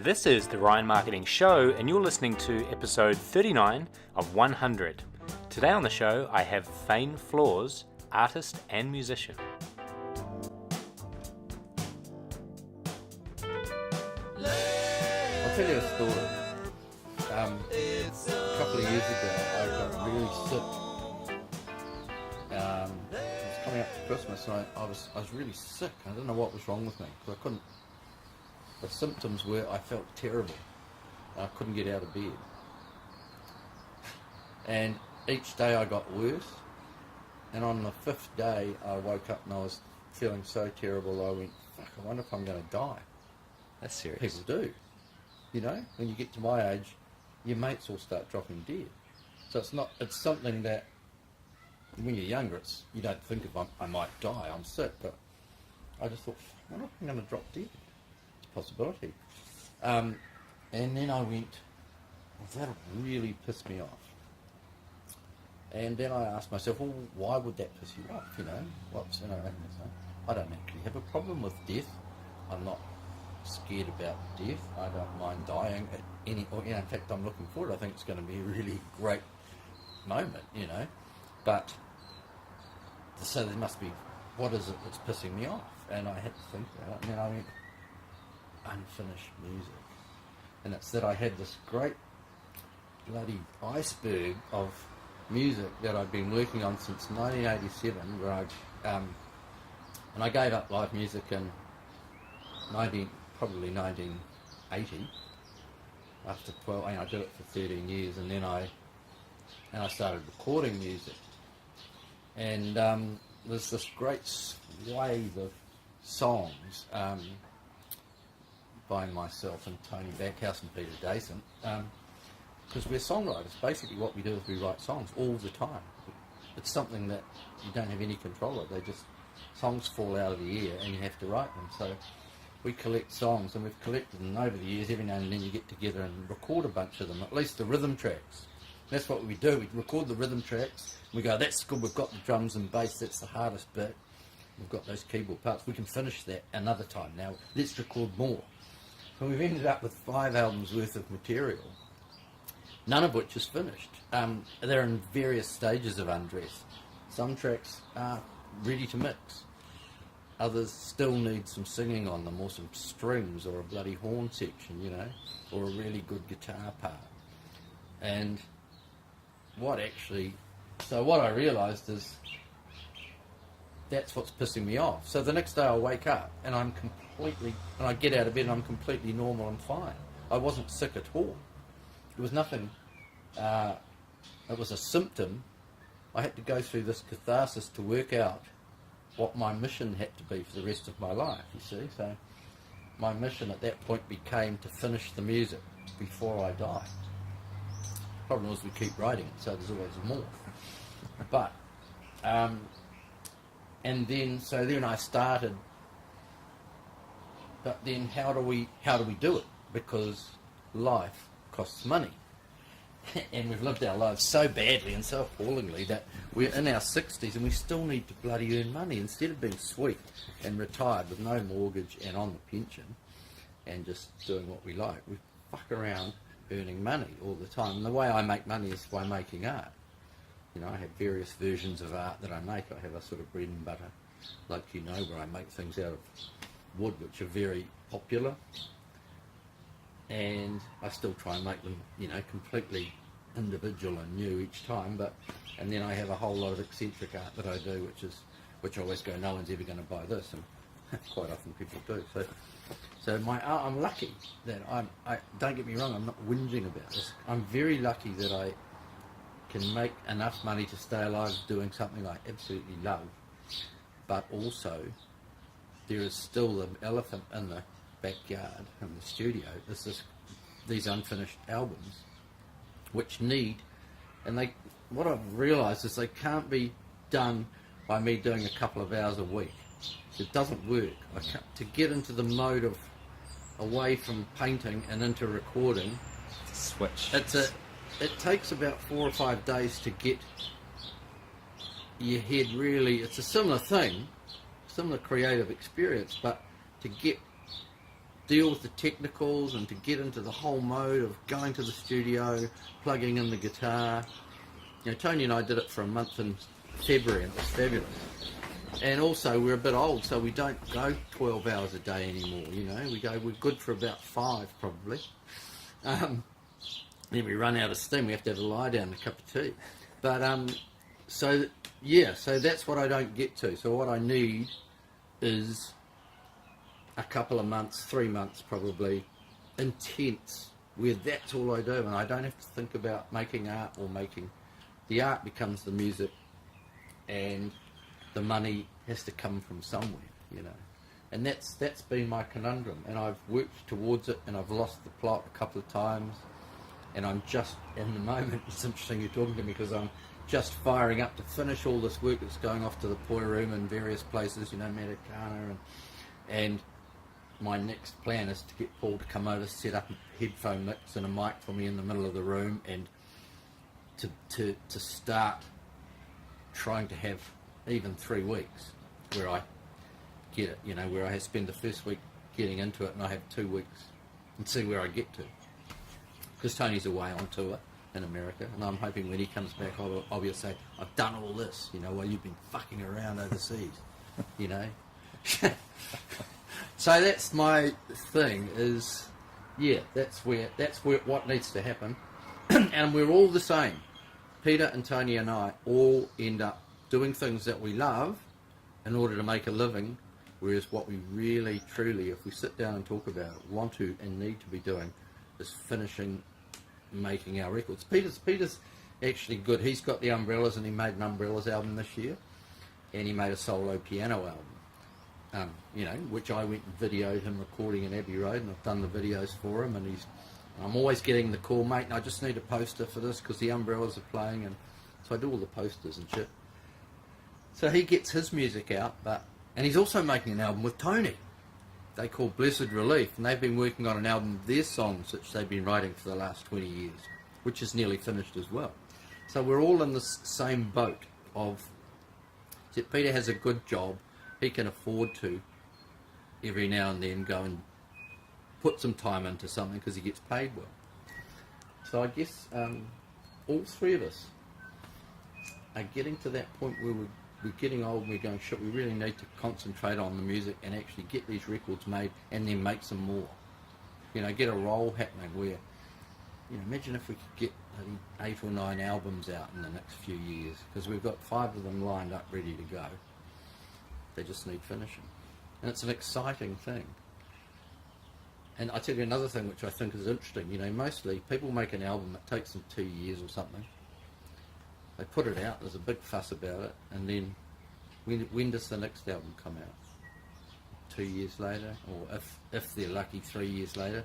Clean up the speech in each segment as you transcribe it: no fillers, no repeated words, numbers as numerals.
This is the Ryan Marketing Show, and you're listening to episode 39 of 100. Today on the show, I have Fane Flaws, artist and musician. I'll tell you a story. A couple of years ago, I got really sick. It was coming up to Christmas, and I was really sick. I don't know what was wrong with me, because I couldn't. The symptoms were I felt terrible. I couldn't get out of bed, and each day I got worse. And on the fifth day, I woke up and I was feeling so terrible. I went, "Fuck! I wonder if I'm going to die." That's serious. People do. You know, when you get to my age, your mates all start dropping dead. So it's something that when you're younger, you don't think of, I might die, I'm sick, but I just thought, I wonder if I'm going to drop dead. It's a possibility. And then I went, well, that'll really piss me off. And then I asked myself, well, why would that piss you off? You know, I don't actually have a problem with death. I'm not scared about death. I don't mind dying at any, or in fact I'm looking forward. I think it's going to be a really great moment, you know. But so there must be, what is it that's pissing me off? And I had to think about it, and then I went, unfinished music. And it's that I had this great bloody iceberg of music that I've been working on since 1987, where and I gave up live music in probably 1980, after 12, I did it for 13 years, and then I started recording music, and there's this great swathe of songs by myself and Tony Backhouse and Peter Dasent, because we're songwriters. Basically what we do is we write songs all the time. It's something that you don't have any control of. Songs fall out of the air and you have to write them. So we collect songs, and we've collected them over the years. Every now and then you get together and record a bunch of them, at least the rhythm tracks. That's what we do. We record the rhythm tracks. We go, that's good, we've got the drums and bass, that's the hardest bit. We've got those keyboard parts. We can finish that another time. Now, let's record more. So we've ended up with 5 albums worth of material, none of which is finished. They're in various stages of undress. Some tracks are ready to mix. Others still need some singing on them, or some strings, or a bloody horn section, you know, or a really good guitar part. And what I realised is that's what's pissing me off. So the next day I wake up and I get out of bed and I'm completely normal and fine. I wasn't sick at all. It was nothing, it was a symptom. I had to go through this catharsis to work out what my mission had to be for the rest of my life, you see. So my mission at that point became to finish the music before I die. The problem was we keep writing it, so there's always more. But, and then I started, but then how do we do it? Because life costs money. And we've lived our lives so badly and so appallingly that we're in our 60s and we still need to bloody earn money. Instead of being sweet and retired with no mortgage and on the pension and just doing what we like, we fuck around earning money all the time. And the way I make money is by making art. You know, I have various versions of art that I make. I have a sort of bread and butter, like you know, where I make things out of wood, which are very popular. And I still try and make them, you know, completely individual and new each time. And then I have a whole lot of eccentric art that I do, which I always go, no one's ever going to buy this, and quite often people do. So my art, I'm lucky that I don't get me wrong, I'm not whinging about this. I'm very lucky that I can make enough money to stay alive doing something I absolutely love, but also there is still the elephant in the backyard, in the studio. There's these unfinished albums which need, and what I've realised is they can't be done by me doing a couple of hours a week. It doesn't work. To get into the mode of away from painting and into recording, switch. It takes about 4 or 5 days to get your head really. It's a similar thing, similar creative experience, but to get deal with the technicals and to get into the whole mode of going to the studio, plugging in the guitar. You know, Tony and I did it for a month in February and it was fabulous. And also we're a bit old, so we don't go 12 hours a day anymore, you know. We're good for about 5 probably. Then we run out of steam, we have to have a lie down and a cup of tea. But so that's what I don't get to. So what I need is a couple of months, 3 months probably, intense, where that's all I do, and I don't have to think about making art or making... The art becomes the music, and the money has to come from somewhere, you know. And that's been my conundrum, and I've worked towards it, and I've lost the plot a couple of times, and I'm just, in the moment, it's interesting you're talking to me, because I'm just firing up to finish all this work that's going off to the poi room in various places, you know, Matakana, and my next plan is to get Paul to come over, set up a headphone mix and a mic for me in the middle of the room, and to start trying to have even 3 weeks where I get it, you know, where I spend the first week getting into it and I have 2 weeks and see where I get to. Because Tony's away on tour in America, and I'm hoping when he comes back I'll be able to say, I've done all this, you know, while you've been fucking around overseas, you know. So that's my thing, is, yeah, that's where what needs to happen. And we're all the same. Peter and Tony and I all end up doing things that we love in order to make a living, whereas what we really, truly, if we sit down and talk about it, want to and need to be doing is finishing making our records. Peter's actually good. He's got the Umbrellas, and he made an Umbrellas album this year, and he made a solo piano album, you know, which I went and videoed him recording in Abbey Road, and I've done the videos for him, and I'm always getting the call, mate, and I just need a poster for this because the Umbrellas are playing, and so I do all the posters and shit. So he gets his music out, and he's also making an album with Tony. They call Blessed Relief, and they've been working on an album of their songs which they've been writing for the last 20 years, which is nearly finished as well. So we're all in the same boat of, Peter has a good job, he can afford to every now and then go and put some time into something because he gets paid well. So I guess all 3 of us are getting to that point where we're getting old and we're going, shit, we really need to concentrate on the music and actually get these records made and then make some more. You know, get a roll happening where, you know, imagine if we could get 8 or 9 albums out in the next few years, because we've got 5 of them lined up ready to go. They just need finishing. And it's an exciting thing. And I tell you another thing which I think is interesting, you know, mostly people make an album that takes them 2 years or something. They put it out, there's a big fuss about it, and then when does the next album come out? 2 years later, or if they're lucky, 3 years later.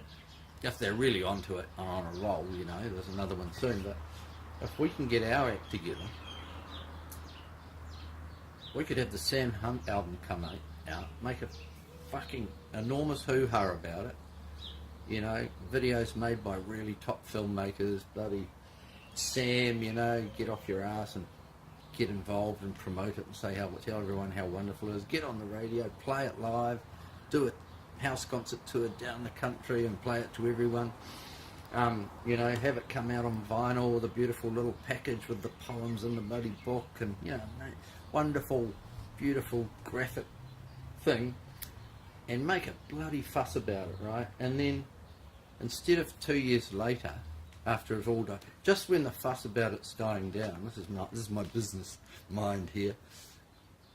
If they're really onto it, on a roll, you know, there's another one soon. But if we can get our act together, we could have the Sam Hunt album come out, make a fucking enormous hoo-ha about it. You know, videos made by really top filmmakers, bloody Sam, you know, get off your ass and get involved and promote it and tell everyone how wonderful it is. Get on the radio, play it live, do a house concert tour down the country and play it to everyone. You know, have it come out on vinyl with a beautiful little package with the poems in the bloody book, and, you know, wonderful, beautiful graphic thing, and make a bloody fuss about it, right? And then, instead of 2 years later, after it's all done, just when the fuss about it's dying down, this is my business mind here,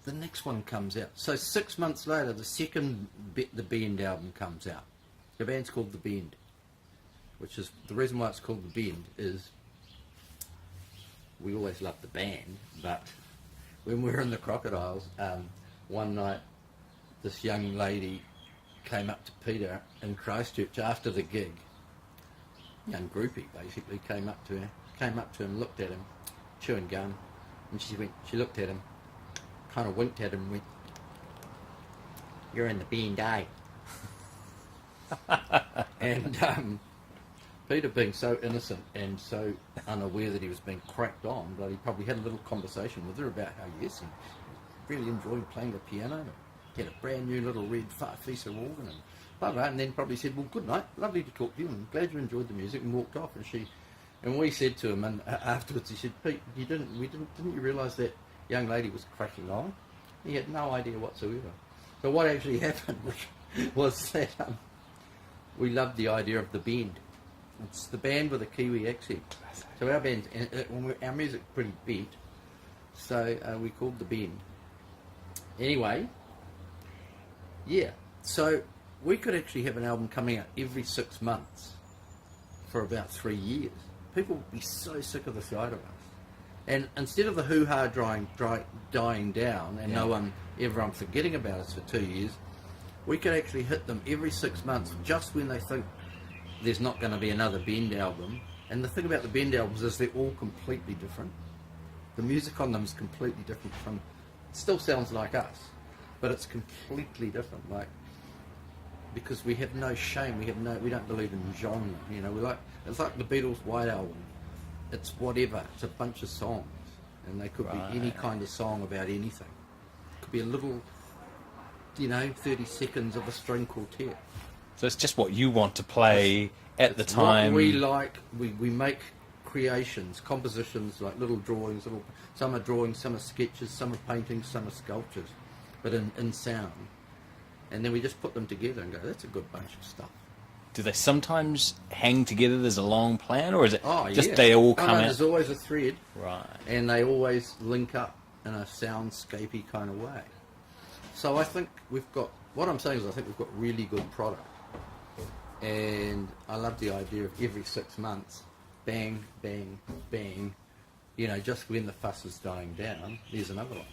the next one comes out. So 6 months later, the Bend album comes out. The band's called The Bend, which is, the reason why it's called The Bend is, we always loved the band, but when we were in the Crocodiles, one night, this young lady came up to Peter in Christchurch after the gig. Young groupie, basically, came up to him, looked at him, chewing gum, and she looked at him, kind of winked at him and went, "You're in the Bend, eh?" And Peter, being so innocent and so unaware that he was being cracked on, but he probably had a little conversation with her about how, yes, he really enjoyed playing the piano, had a brand new little red Farfisa organ, and blah, blah, and then probably said, well, good night, lovely to talk to you, and glad you enjoyed the music, and walked off. And we said to him, and afterwards he said, Pete, didn't you realise that young lady was cracking on? He had no idea whatsoever. So what actually happened was that we loved the idea of the bend. It's the band with a Kiwi accent. So our band, our music's pretty bent, so we called the bend. Anyway, yeah, so we could actually have an album coming out every 6 months for about 3 years. People would be so sick of the sight of us. And instead of the hoo-ha dying down and everyone forgetting about us for 2 years, we could actually hit them every 6 months just when they think there's not going to be another Bend album. And the thing about the Bend albums is they're all completely different. The music on them is completely different from... It still sounds like us, but it's completely different. Like, because we have no shame, we don't believe in genre. You know, it's like the Beatles' White Album. It's whatever. It's a bunch of songs, and they could be any kind of song about anything. It could be a little, 30 seconds of a string quartet. So it's just what you want to play at the time. What we like. We make creations, compositions, like little drawings. Some are drawings, some are sketches, some are paintings, some are sculptures, but in sound. And then we just put them together and go, that's a good bunch of stuff. Do they sometimes hang together? There's a long plan, or is it just they all come out? There's always a thread, right? And they always link up in a soundscapey kind of way. So I think we've got. What I'm saying is, I think we've got really good product, and I love the idea of every 6 months, bang, bang, bang. Just when the fuss is dying down, there's another one.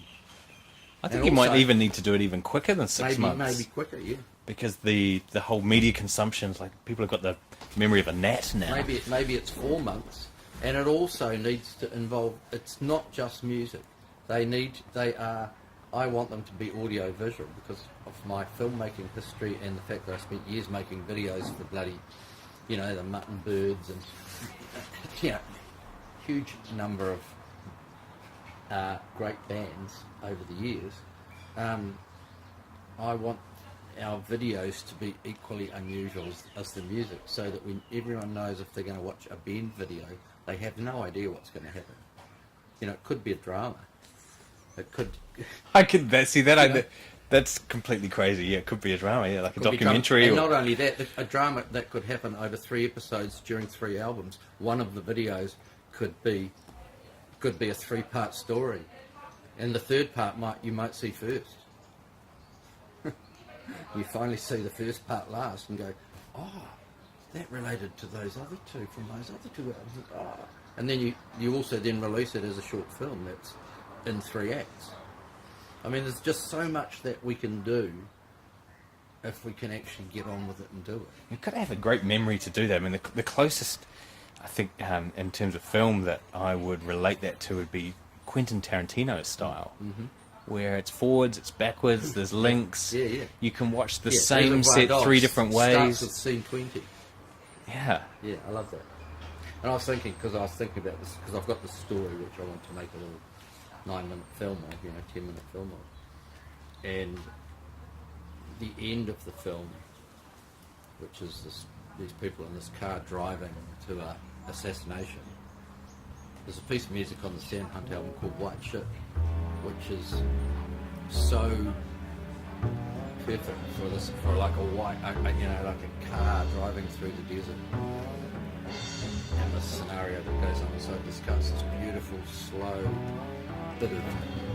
I think you might even need to do it even quicker than 6 months. Maybe quicker, yeah. Because the whole media consumption, like people have got the memory of a gnat now. Maybe it's 4 months, and it also needs to involve. It's not just music. I want them to be audio visual because of my filmmaking history and the fact that I spent years making videos for bloody, the mutton birds and huge number of great bands over the years. I want our videos to be equally unusual as the music, so that when everyone knows if they're going to watch a band video, they have no idea what's going to happen. It could be a drama. It could. That's completely crazy. Yeah, it could be a drama. Yeah, like a documentary. And not only that, a drama that could happen over 3 episodes during 3 albums. One of the videos could be a 3-part story, and the third part you might see first. You finally see the first part last and go, oh, that related to those other two from those other 2 albums. Oh. And then you also then release it as a short film that's in 3 acts. I mean, there's just so much that we can do if we can actually get on with it and do it. You've got to have a great memory to do that. I mean, the closest, I think, in terms of film that I would relate that to would be Quentin Tarantino style. Mm-hmm. Where it's forwards, it's backwards, there's links. Yeah. You can watch the same set 3 different ways. Starts with scene 20. Yeah. Yeah, I love that. And I was thinking about this, because I've got this story which I want to make a little 9-minute film of, 10-minute film of. And the end of the film, which is these people in this car driving to a assassination, there's a piece of music on the Sam Hunt album called White Shit, which is so perfect for like a white, like a car driving through the desert. And the scenario that goes on, so it just cuts this beautiful, slow bit of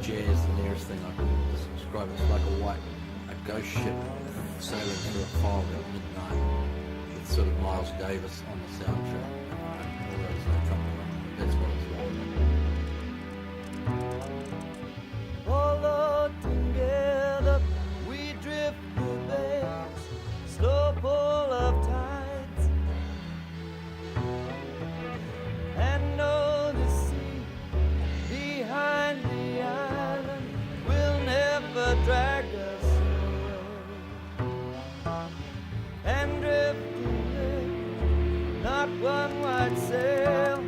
jazz. The nearest thing I can describe it is like a ghost ship sailing through a fog at midnight with sort of Miles Davis on the soundtrack. That's what it's like. Although together we drift through banks, slow pull of tides, and know the sea behind the island will never drag us away. And drifting there, not one white sail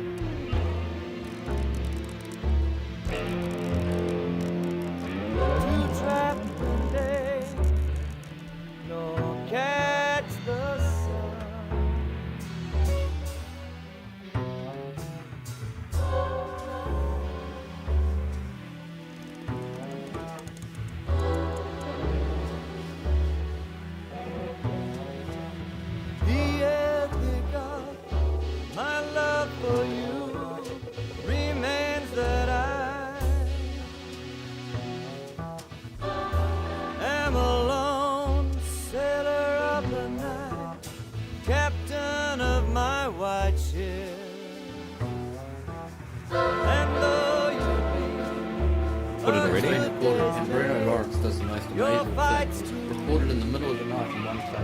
I'm alone, sailor of the night, captain of my white ship. And though you Put it already? It's been recorded, and Bruno Lawrence does the most Your amazing fights thing. Recorded in the middle of the night in one take.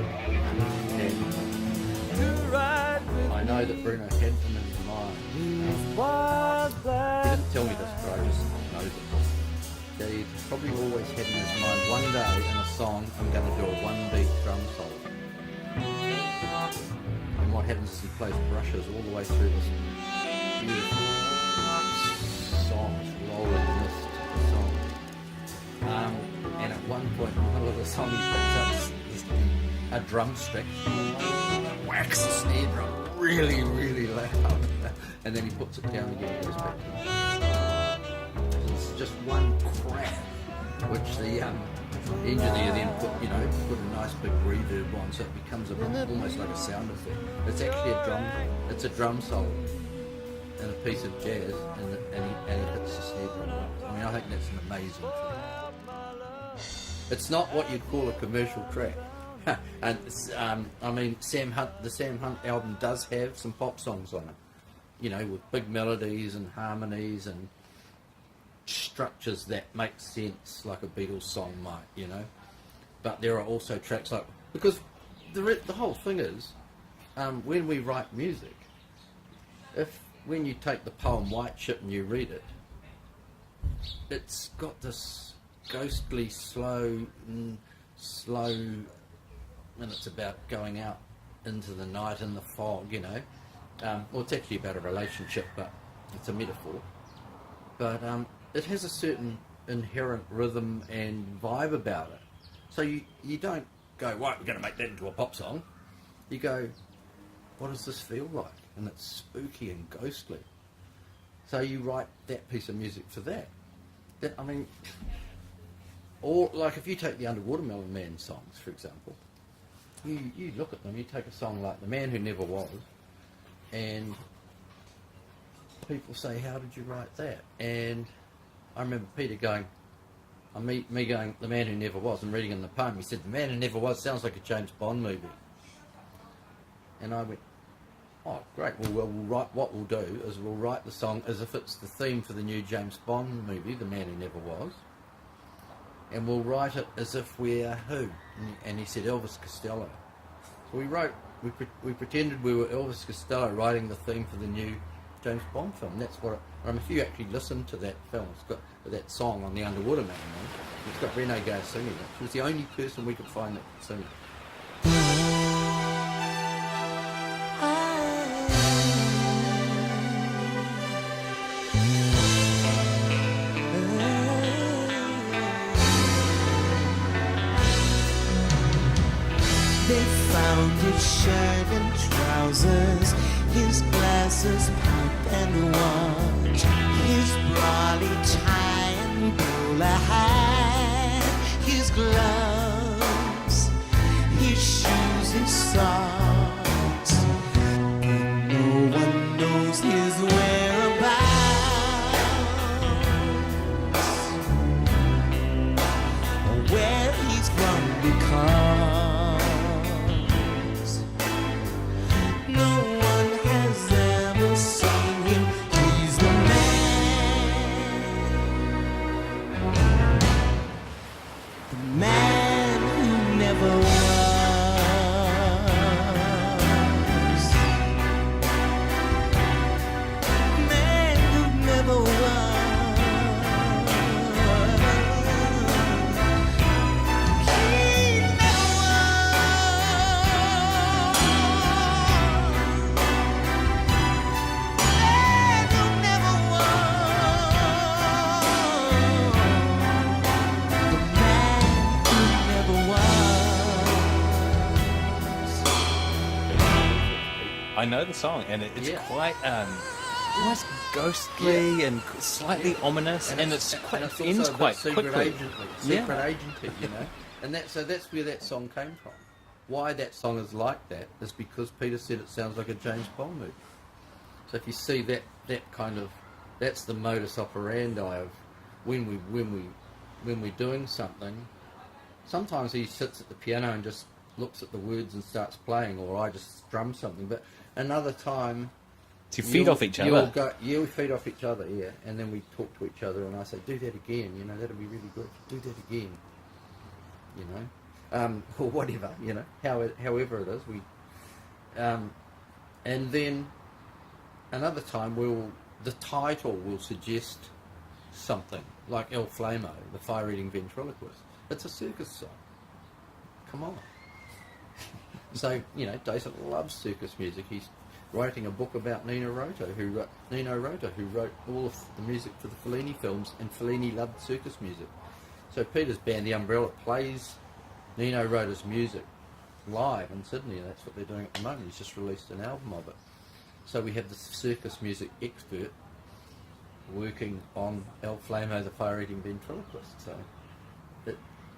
And to ride with I know that Bruno had them in his mind. these wild He black didn't tell me this, but I just know it. That he probably always had in his mind, one day in a song, I'm going to do a one-beat drum solo. And what happens is he plays brushes all the way through this beautiful song, roll in the mist song. And at one point in the middle of the song, he picks up a drumstick, whacks the snare drum really, really loud, and then he puts it down again and goes back to it. It's just one crack, which the engineer then put a nice big reverb on, so it becomes almost like a sound effect. It's actually a drum solo and a piece of jazz, and he hits the snare drum. I mean, I think that's an amazing thing. It's not what you'd call a commercial track. And I mean, the Sam Hunt album does have some pop songs on it, with big melodies and harmonies and structures that make sense, like a Beatles song might, But there are also tracks like, because the whole thing is, when we write music, when you take the poem White Ship and you read it, it's got this ghostly, slow, and it's about going out into the night in the fog, well, it's actually about a relationship, but it's a metaphor. But it has a certain inherent rhythm and vibe about it. So you don't go, right, we're going to make that into a pop song. You go, what does this feel like? And it's spooky and ghostly. So you write that piece of music for that. Or like if you take the Underwater Melon Man songs, for example, you look at them, you take a song like The Man Who Never Was, and people say, how did you write that? And I remember Peter going, me going, The Man Who Never Was, and reading in the poem, he said, The Man Who Never Was sounds like a James Bond movie. And I went, oh, great, what we'll do is we'll write the song as if it's the theme for the new James Bond movie, The Man Who Never Was, and we'll write it as if we're who? And he said, Elvis Costello. So we pretended we were Elvis Costello writing the theme for the new James Bond film. That's what if you actually listen to that film, it's got that song on the Underwater Melon Man, it's got Rene Gay singing it. She was the only person we could find that could sing it. They found his shirt and trousers, his glasses, pipe and watch, his brolly tie and bowler hat, his gloves, his shoes, his socks. No one knows his whereabouts, or where he's from, because I know the song, and it's quite almost ghostly and slightly ominous, and it's ends quite quickly. Secret agency, and that's where that song came from. Why that song is like that is because Peter said it sounds like a James Bond movie. So if you see that kind of, that's the modus operandi of when we're doing something, sometimes he sits at the piano and just looks at the words and starts playing, or I just strum something. But another time, So you feed off each other. We feed off each other, yeah, and then we talk to each other, and I say, do that again, you know, that'll be really good. Do that again, you know, or whatever, you know, however it is. And then another time the title will suggest something, like El Flamo, the fire-eating ventriloquist. It's a circus song. Come on. So, you know, Dasent loves circus music. He's writing a book about Nino Rota, who wrote all of the music for the Fellini films, and Fellini loved circus music. So Peter's band, The Umbrella, plays Nino Rota's music live in Sydney, and that's what they're doing at the moment. He's just released an album of it. So we have this circus music expert working on El Flamo, the fire-eating ventriloquist. So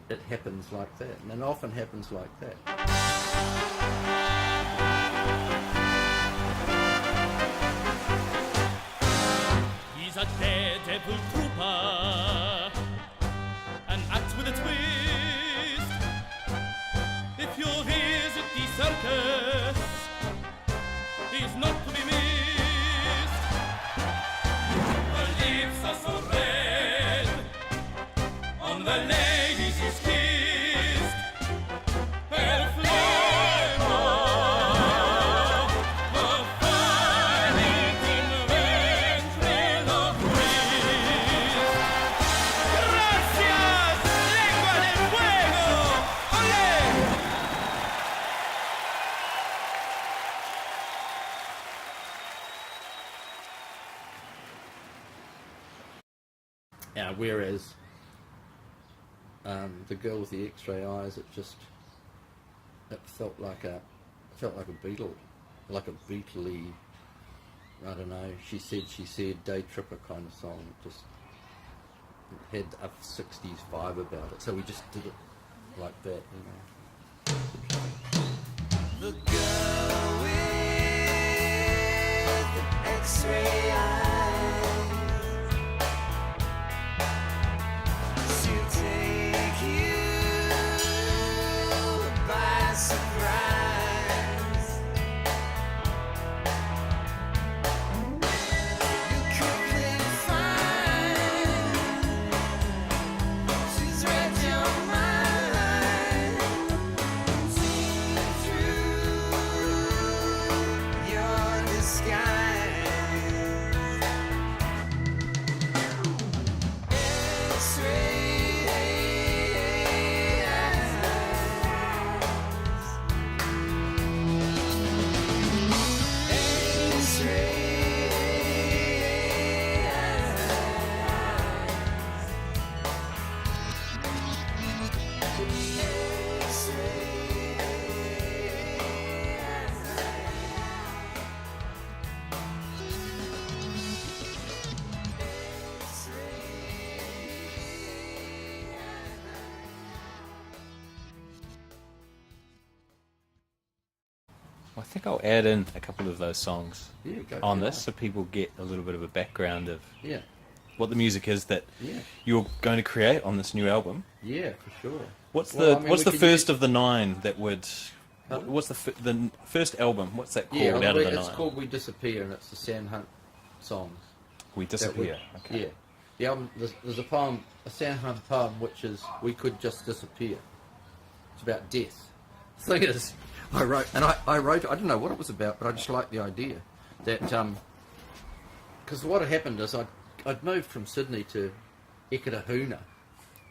it happens like that, and it often happens like that. He's a daredevil trooper, an act with a twist. If you visit the circus, he's not to be missed. The lips are so red, on the ladies he's kissed. El Flamo, the fire-eating ventriloquist. Gracias, lengua del fuego, olé! Whereas the girl with the X-ray eyes, it felt like a Beatle, like a Beatley, I don't know. She said, day tripper kind of song. It had a 60s vibe about it, so we just did it like that, you know. The girl with the X-ray eyes, she'll take you by surprise. You quickly find she's read your mind, seen through your disguise. X-ray eyes. I think I'll add in a couple of those songs Yeah, go on for this, it. so people get a little bit of a background of Yeah, what the music is that yeah, you're going to create on this new album. yeah, for sure. What's Well, the I mean, what's we the could first use- of the 9 that would? Pardon? What's the first album? What's that called Yeah, out of the it's 9? called We Disappear, and it's the Sam Hunt songs. We that Disappear. we- Okay. Yeah. The album, there's a poem, a Sam Hunt poem, which is We Could Just Disappear. It's about death. The thing is, I wrote, I don't know what it was about, but I just liked the idea that, because what had happened is I'd moved from Sydney to Eketahuna,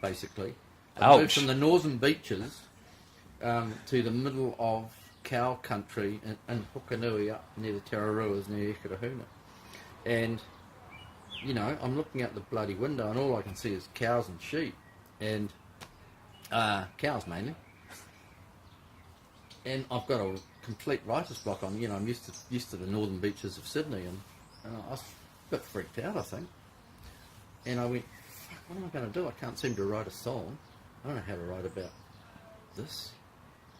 basically. I moved Ouch. from the northern beaches to the middle of cow country in Pukanui, up near the Tararuas, near Eketahuna. And, you know, I'm looking out the bloody window and all I can see is cows and sheep. And, cows mainly. And I've got a complete writer's block on, you know, I'm used to the northern beaches of Sydney, and I was a bit freaked out, I think. And I went, fuck, what am I going to do? I can't seem to write a song. I don't know how to write about this.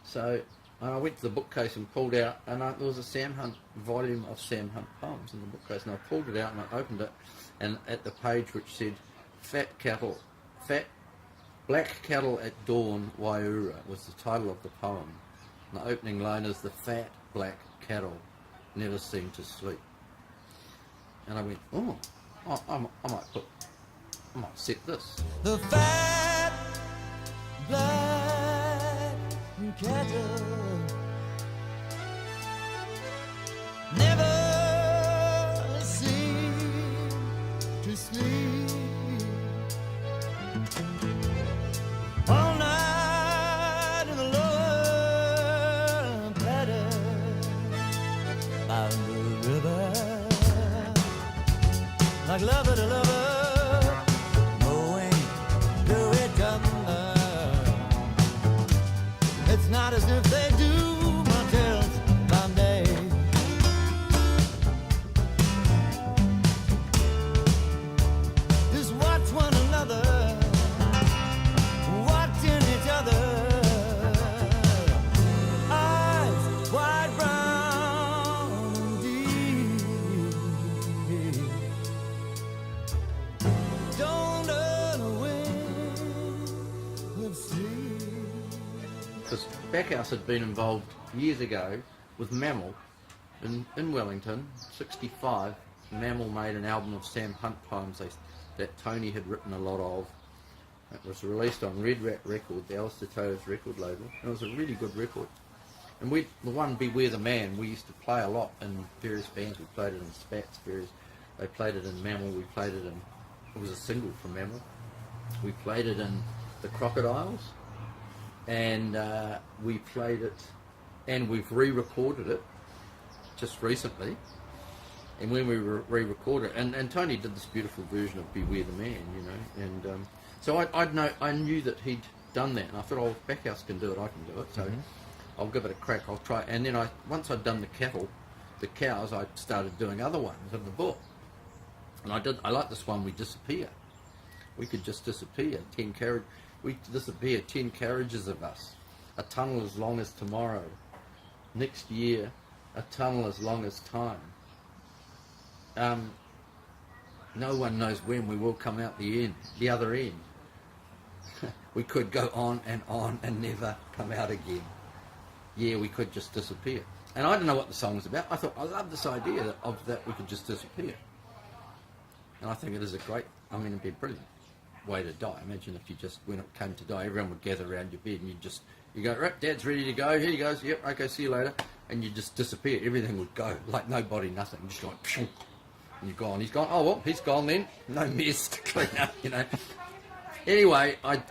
So I went to the bookcase and pulled out, and there was a Sam Hunt volume of Sam Hunt poems in the bookcase, and I pulled it out and I opened it, and at the page which said fat Black Cattle at Dawn, Waiura was the title of the poem. And the opening line is, the fat black cattle never seem to sleep. And I went, oh, I might set this. The fat black cattle never seem to sleep. All night in the lower paddock by the river, like lover to lover, mowing to each other. It's not as if they do much else by day. Just watch one another, watching each other. Eyes wide brown and deep. Don't run away with sleep. Because Backhouse had been involved years ago with Mammal in Wellington, 65. Mammal made an album of Sam Hunt poems that Tony had written a lot of. It was released on Red Rat Record, the Alistair Toews record label. And it was a really good record. And the one Beware the Man, we used to play a lot in various bands. We played it in Spats, they played it in Mammal, we played it in, it was a single from Mammal. We played it in the Crocodiles, and we played it, and we've re-recorded it just recently. And when we re-recorded it, and Tony did this beautiful version of Beware the Man, you know, and so I knew that he'd done that, and I thought, oh, if Backhouse can do it, I can do it, so I'll give it a crack, I'll try. And then once I'd done the cows, I started doing other ones in the book. And I like this one, We Disappear. We could just disappear, 10 carriages of us, a tunnel as long as tomorrow, next year, a tunnel as long as time. No one knows when we will come out the other end. We could go on and never come out again. Yeah, we could just disappear. And I don't know what the song was about. I thought, I love this idea of that we could just disappear. And I think it is it'd be a brilliant way to die. Imagine if you just, when it came to die, everyone would gather around your bed and you go, right, Dad's ready to go, here he goes, yep, okay, see you later. And you just disappear, everything would go, like nobody, nothing, just like, pshoo, and you're gone. He's gone, oh well, he's gone then, no mess to clean up, you know. Anyway, I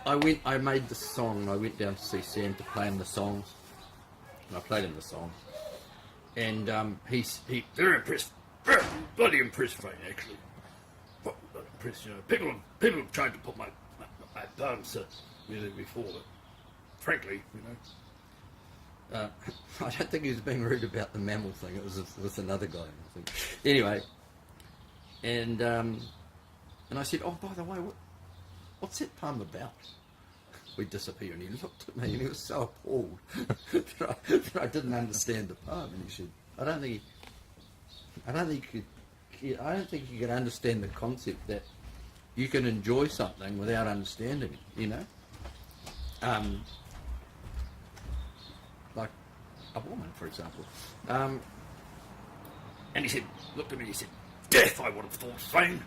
made the song, I went down to see Sam to play him the songs, and I played him the song. And he very impressed, very bloody impressed, Fane, actually. Impressed, you know. People have tried to put my poems to music before, but frankly, you know, I don't think he was being rude about the Mammal thing. It was with another guy, I think. Anyway, and I said, oh, by the way, what's that poem about? We Disappear. And he looked at me and he was so appalled that I didn't understand the poem. And he said, I don't think you can understand the concept that you can enjoy something without understanding it, you know? Like a woman, for example. And he said, looked at me and he said, death, I would have thought, Fane.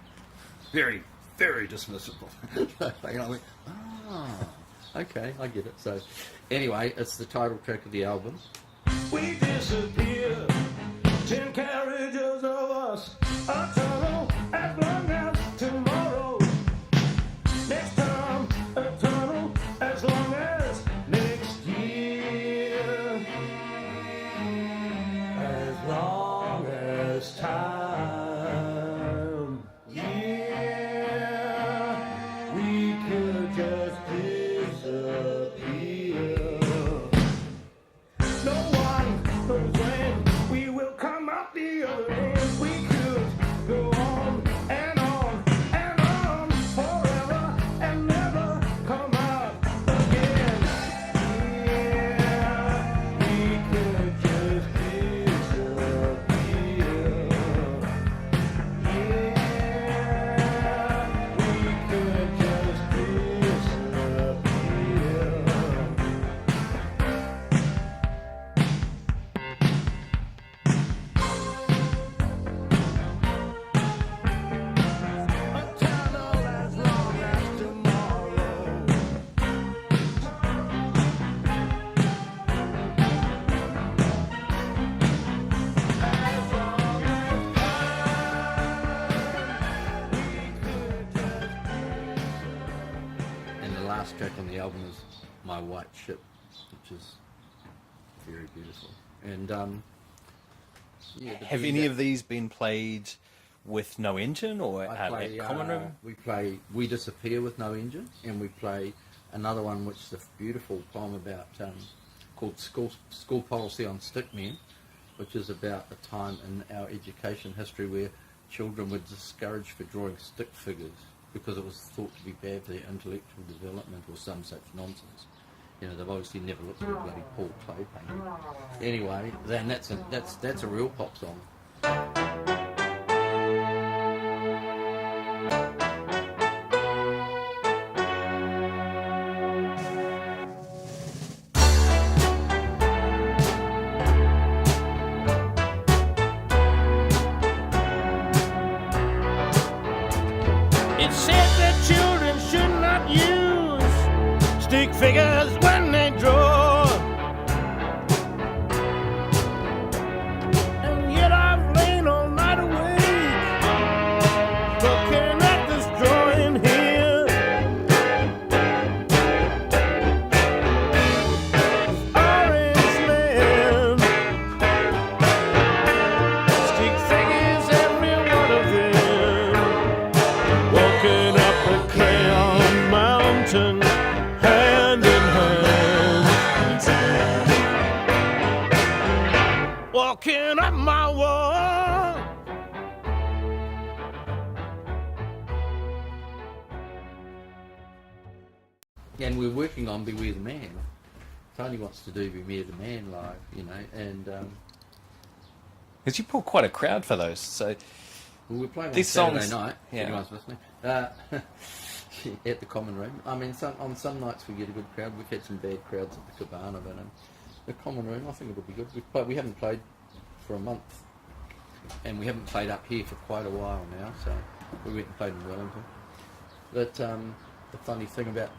Very, very dismissive. And I went, okay, I get it. So, anyway, it's the title track of the album. We disappear, 10 carriages of us, a tunnel as long as tomorrow. Next time, a tunnel as long as next year. As long as time, yeah, we could just disappear. No one knows when we will come out the other end. We could go on album is My White Ship, which is very beautiful. And yeah, to Have be any that- of these been played with no engine or I at play, Common Room? we play We Disappear with no engine, and we play another one which is a beautiful poem about called School Policy on Stickmen, which is about a time in our education history where children were discouraged for drawing stick figures because it was thought to be bad for their intellectual development or some such nonsense. You know, they've obviously never looked at a bloody Paul Klee painting. Anyway, then that's a real pop song. It said that children should not use stick figures when they draw. And yet I've lain all night awake looking at this drawing here. Orange man, stick figures, every one of them. Walking up a crayon mountain, hand in hand. Walking up my wall. And we're working on Beware the Man. Tony wants to do Beware the Man live, you know, and Because you pull quite a crowd for those. So well, we're playing on These Saturday songs- night, if yeah. anyone's listening, at the Common Room. I mean, on some nights we get a good crowd. We've had some bad crowds at the Cabana, but the Common Room, I think it'll be good. We haven't played for a month, and we haven't played up here for quite a while now, so we went and played in Wellington. But the funny thing about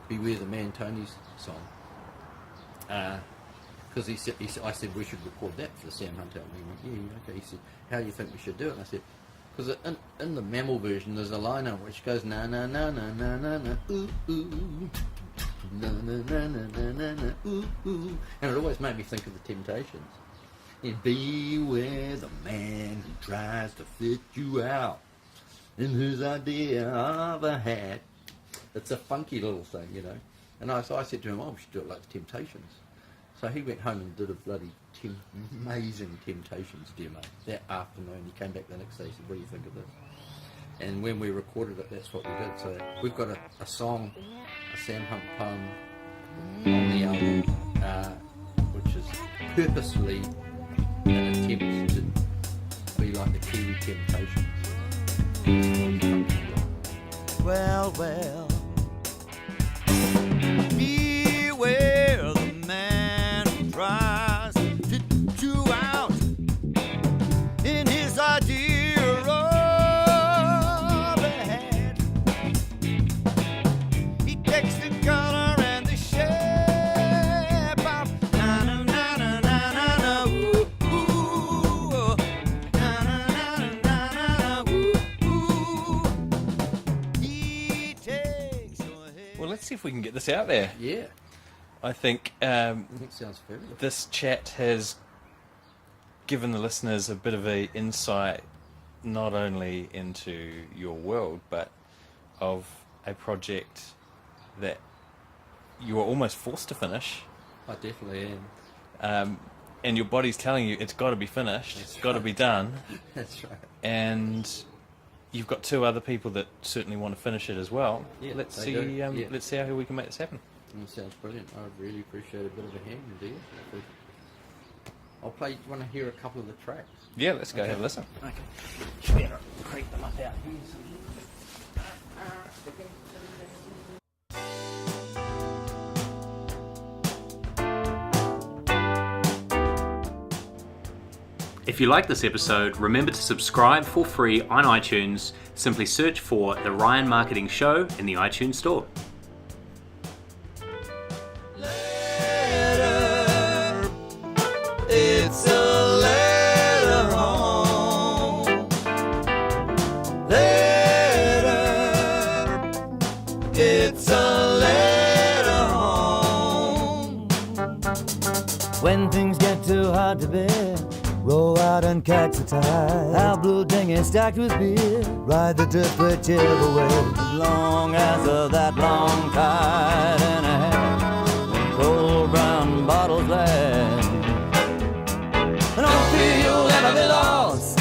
Beware the Man, Tony's song, because I said we should record that for the Sam Hunt album. He went, yeah, okay. He said, how do you think we should do it? And I said, because in the Mammal version there's a line on which goes na na na na na na na ooh ooh na na na na na na na ooh ooh, and it always made me think of the Temptations. And beware the man who tries to fit you out in his idea of a hat. It's a funky little thing, you know. And so I said to him, oh, we should do it like the Temptations. So he went home and did a bloody amazing Temptations demo that afternoon. He came back the next day and said, what do you think of this? And when we recorded it, that's what we did. So we've got a song, a Sam Hunt poem on the album, which is purposefully an attempt to be like the Kiwi Temptations. Well, well. Beware the man who tries to get you out in his idea of a hat. He takes the color and the shape of na na na na na na na ooh ooh na na na na na na ooh ooh. He takes your head. well, let's see if we can get this out there. Yeah, I think I think it sounds fabulous. this chat has given the listeners a bit of a insight not only into your world but of a project that you were almost forced to finish, I definitely am. and your body's telling you it's got to be finished, it's got to be done, That's right. and you've got two other people that certainly want to finish it as well. Yeah, let's they see. do, yeah. Let's see how we can make this happen. That sounds brilliant. I really appreciate a bit of a hand, dear. I'll play. You want to hear a couple of the tracks? Yeah, let's go Okay. have a listen. Okay. Better crank them up out here. If you like this episode, remember to subscribe for free on iTunes. Simply search for The Ryan Marketing Show in the iTunes Store. Letter. It's a letter home. Letter. When things get too hard to bear, row out and catch the tide. Our blue dinghy stacked with beer, ride the drift whichever way. As long as that long tide and a half, cold brown bottles last. And don't fear you'll ever be lost.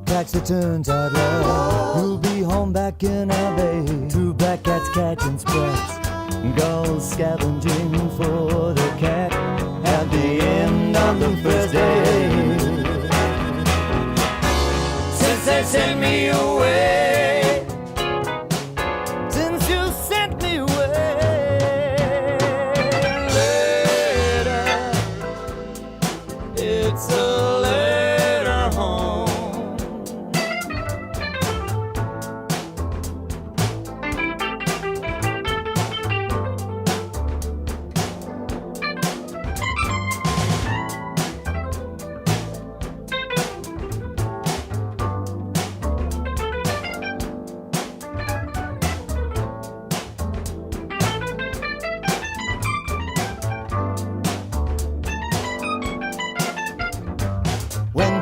Catch the turns I'd love. You'll be home back in our bay. Two black cats catching sprats, gulls scavenging for the cat at the end of the first day. Since they sent me away, since you sent me away, later, it's a later home.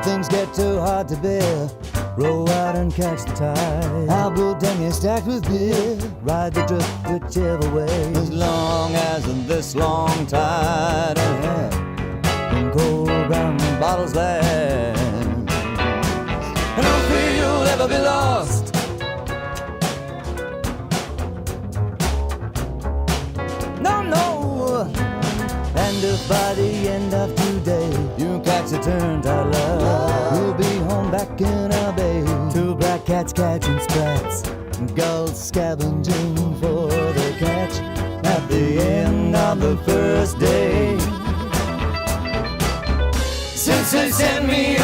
Things get too hard to bear, row out and catch the tide. Our blue dinghy stacked with beer, ride the drift whichever way. As long as this long tide and half in cold brown bottles last. And don't fear you'll ever be lost. No, no. And if by the end of today you catch the turns I love, you'll be home back in our bay. Two black cats catching sprats, gulls scavenging for the catch at the end of the first day. Since they sent me